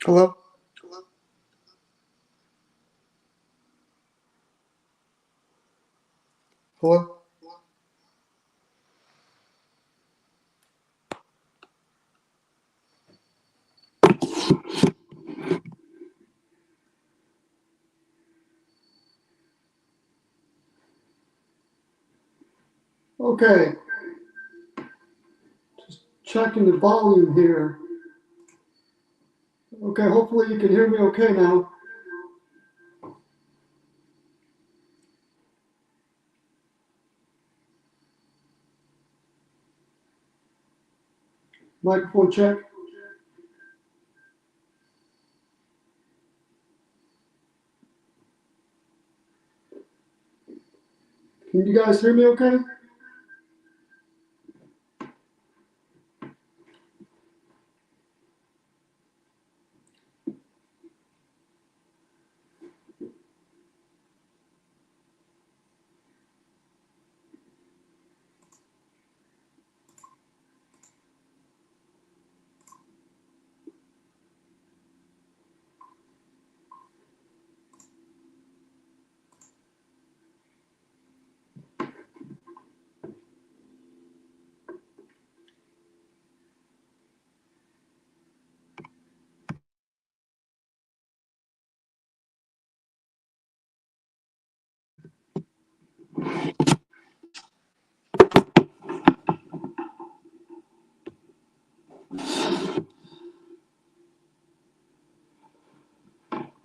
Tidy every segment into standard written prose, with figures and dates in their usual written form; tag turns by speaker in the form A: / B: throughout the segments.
A: Hello? Hello? Okay. Just checking the volume here. Okay, hopefully you can hear me okay now. Microphone check. Can you guys hear me okay?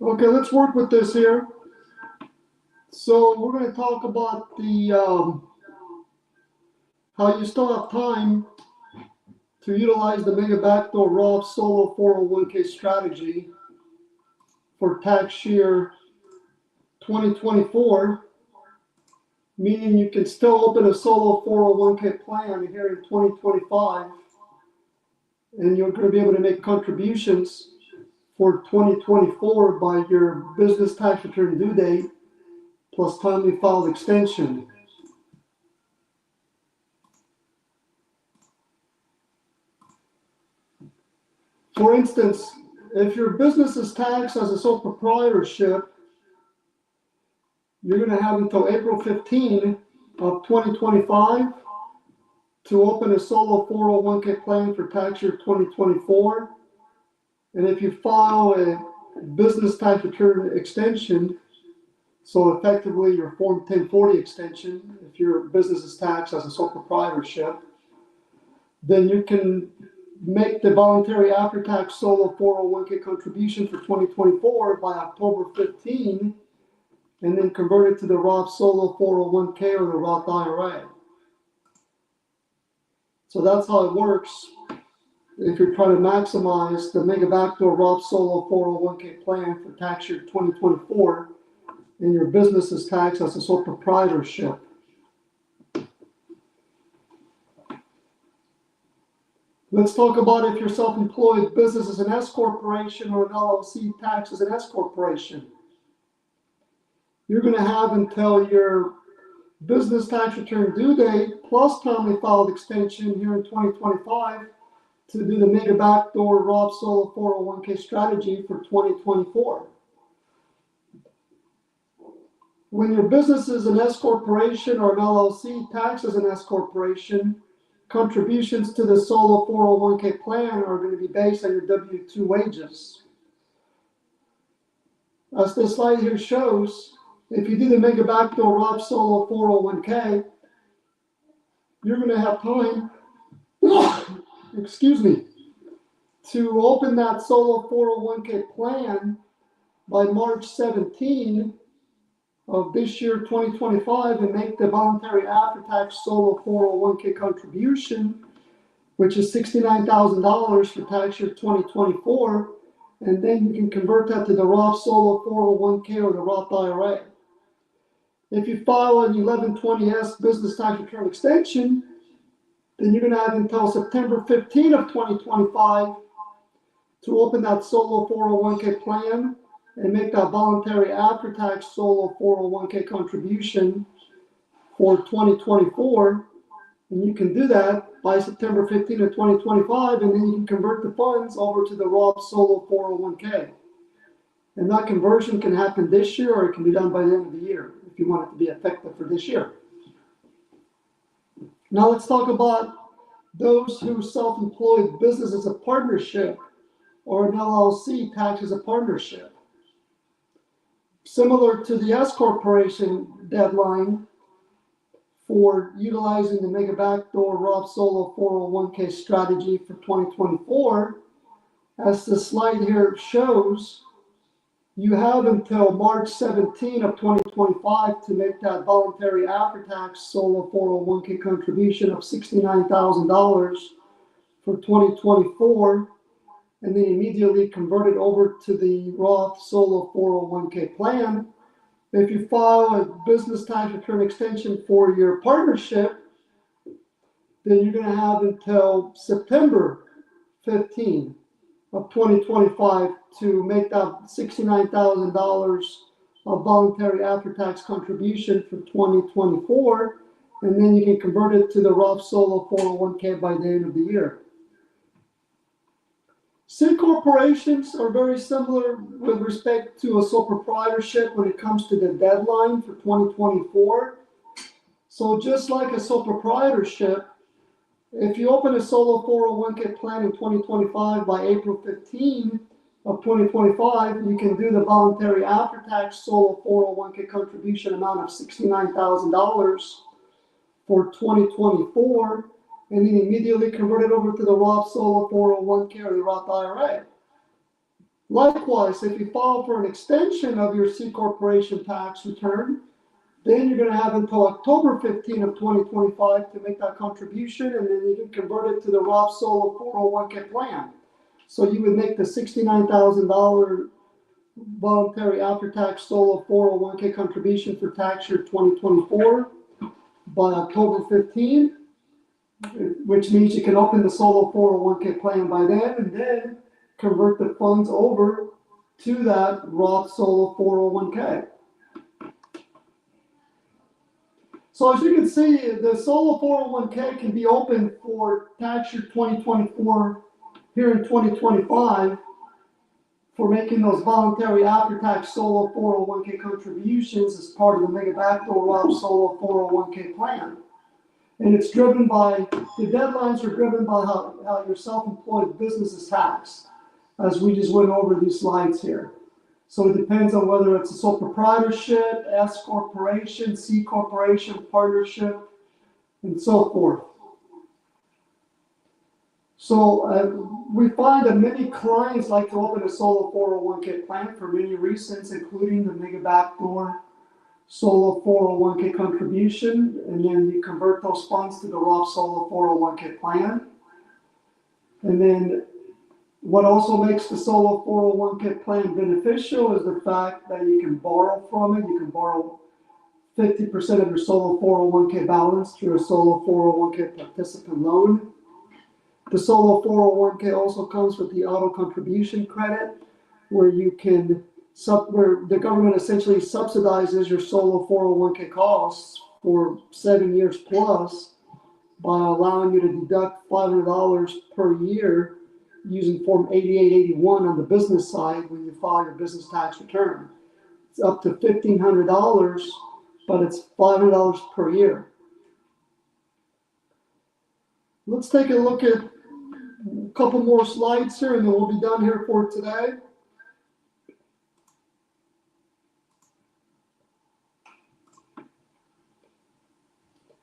A: Okay, let's work with this here. So we're going to talk about the how you still have time to utilize the Mega Backdoor Roth Solo 401k strategy for tax year 2024, meaning you can still open a solo 401k plan here in 2025, and you're going to be able to make contributions for 2024 by your business tax return due date plus timely filed extension. For instance, if your business is taxed as a sole proprietorship, you're going to have until April 15 of 2025 to open a solo 401k plan for tax year 2024. And if you file a business tax return extension, so effectively your Form 1040 extension, if your business is taxed as a sole proprietorship, then you can make the voluntary after-tax solo 401k contribution for 2024 by October 15, and then convert it to the Roth Solo 401k or the Roth IRA. So that's how it works if you're trying to maximize the Mega Backdoor Roth Solo 401k plan for tax year 2024, and your business is taxed as a sole proprietorship. Let's talk about if your self-employed business is an S corporation or an LLC taxed as an S corporation. You're going to have until your business tax return due date plus timely filed extension here in 2025 to do the Mega Backdoor Roth Solo 401k strategy for 2024. When your business is an S corporation or an LLC taxed as an S corporation, contributions to the solo 401k plan are going to be based on your W-2 wages. As this slide here shows, if you do the Mega Backdoor Roth Solo 401k, you're going to have time, to open that solo 401k plan by March 17 of this year, 2025, and make the voluntary after-tax solo 401k contribution, which is $69,000 for tax year 2024, and then you can convert that to the Roth Solo 401k or the Roth IRA. If you file an 1120S business tax return extension, then you're going to have until September 15 of 2025 to open that solo 401k plan and make that voluntary after-tax solo 401k contribution for 2024. And you can do that by September 15 of 2025, and then you can convert the funds over to the Roth Solo 401k. And that conversion can happen this year, or it can be done by the end of the year if you want it to be effective for this year. Now let's talk about those who self-employed business as a partnership or an LLC tax as a partnership. Similar to the S corporation deadline for utilizing the Mega Backdoor Roth Solo 401k strategy for 2024, as the slide here shows, you have until March 17 of 2025 to make that voluntary after-tax solo 401k contribution of $69,000 for 2024, and then immediately convert it over to the Roth Solo 401k plan. If you file a business tax return extension for your partnership, then you're going to have until September 15 of 2025 to make that $69,000 of voluntary after-tax contribution for 2024, and then you can convert it to the Roth Solo 401k by the end of the year. C corporations are very similar with respect to a sole proprietorship when it comes to the deadline for 2024. So just like a sole proprietorship, if you open a solo 401k plan in 2025 by April 15 of 2025, you can do the voluntary after-tax solo 401k contribution amount of $69,000 for 2024, and then immediately convert it over to the Roth Solo 401k or the Roth IRA. Likewise, if you file for an extension of your C corporation tax return, then you're going to have until October 15 of 2025 to make that contribution, and then you can convert it to the Roth Solo 401k plan. So you would make the $69,000 voluntary after-tax solo 401k contribution for tax year 2024 by October 15, which means you can open the solo 401k plan by then, and then convert the funds over to that Roth Solo 401k. So as you can see, the solo 401k can be opened for tax year 2024 here in 2025 for making those voluntary after-tax solo 401k contributions as part of the Mega Backdoor Roth Solo 401k plan. And it's driven by, the deadlines are driven by how your self-employed business is taxed, as we just went over these slides here. So it depends on whether it's a sole proprietorship, S corporation, C corporation, partnership, and so forth. So we find that many clients like to open a solo 401k plan for many reasons, including the Mega Backdoor Solo 401k contribution, and then you convert those funds to the Roth Solo 401k plan. And then what also makes the solo 401k plan beneficial is the fact that you can borrow from it. You can borrow 50% of your solo 401k balance through a solo 401k participant loan. The solo 401k also comes with the auto contribution credit, where you can where the government essentially subsidizes your solo 401k costs for 7 years plus by allowing you to deduct $500 per year using Form 8881 on the business side when you file your business tax return. It's up to $1,500, but it's $500 per year. Let's take a look at a couple more slides here, and then we'll be done here for today.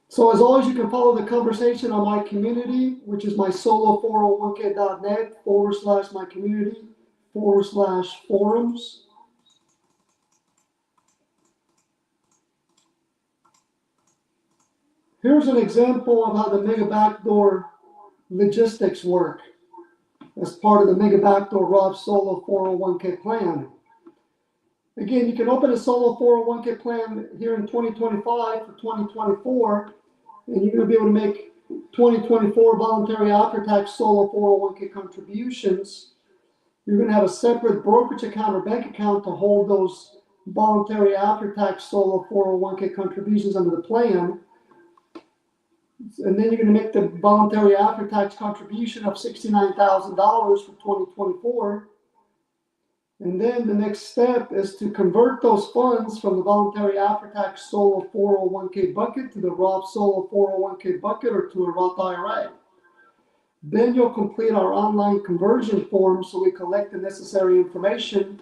A: So as always, you can follow the conversation on my community, which is my solo401k.net/my community/forums. Here's an example of how the Mega Backdoor logistics work as part of the Mega Backdoor Roth Solo 401k plan. Again, you can open a solo 401k plan here in 2025 for 2024, and you're going to be able to make 2024 voluntary after-tax solo 401k contributions. You're going to have a separate brokerage account or bank account to hold those voluntary after-tax solo 401k contributions under the plan. And then you're going to make the voluntary after-tax contribution of $69,000 for 2024. And then the next step is to convert those funds from the voluntary after-tax solo 401k bucket to the Roth solo 401k bucket or to a Roth IRA. Then you'll complete our online conversion form so we collect the necessary information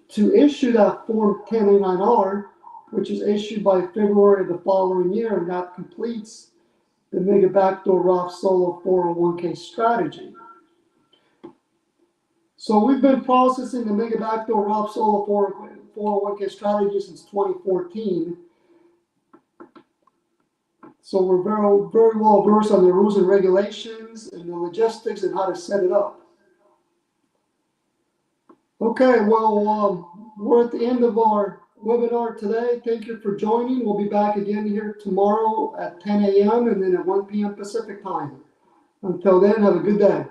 A: to issue that Form 1089R, which is issued by February of the following year, and that completes the Mega Backdoor Roth Solo 401k strategy. So we've been processing the Mega Backdoor Roth Solo 401k strategy since 2014. So we're very well versed on the rules and regulations and the logistics and how to set it up. Okay, well, we're at the end of our webinar today. Thank you for joining. We'll be back again here tomorrow at 10 a.m. and then at 1 p.m. Pacific time. Until then, have a good day.